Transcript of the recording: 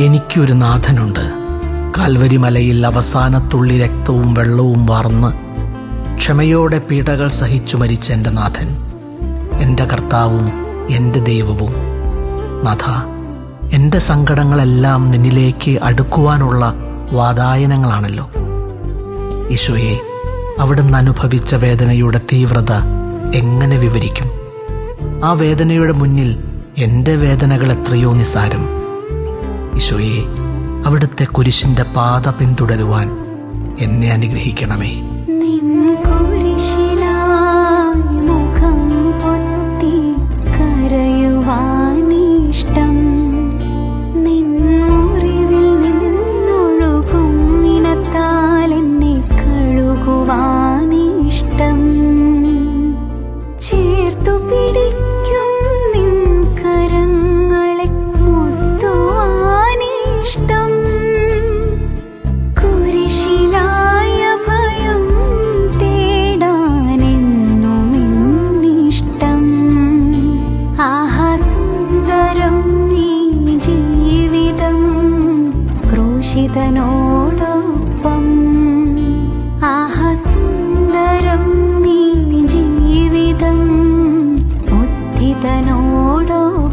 എനിക്കൊരു നാഥനുണ്ട്. കാൽവരി മലയിൽ അവസാനത്തുള്ളി രക്തവും വെള്ളവും വാർന്ന് ക്ഷമയോടെ പീഡകൾ സഹിച്ചു മരിച്ച എൻ്റെ നാഥൻ, എൻ്റെ കർത്താവും എൻ്റെ ദൈവവും. നാഥ, എൻ്റെ സങ്കടങ്ങളെല്ലാം നിന്നിലേക്ക് അടുക്കുവാനുള്ള വാതായനങ്ങളാണല്ലോ. ഈശോയെ, അവിടുന്ന് അനുഭവിച്ച വേദനയുടെ തീവ്രത എങ്ങനെ വിവരിക്കും? ആ വേദനയുടെ മുന്നിൽ എൻ്റെ വേദനകൾ എത്രയോ നിസാരം. ഈശോയെ, അവിടുത്തെ കുരിശിൻ്റെ പാത പിന്തുടരുവാൻ എന്നെ അനുഗ്രഹിക്കണമേ. ക്രൂശിതനോടൊപ്പം ആഹാ സുന്ദരം നീ ജീവിതം ഉദ്ധിതനോടൊപ്പം.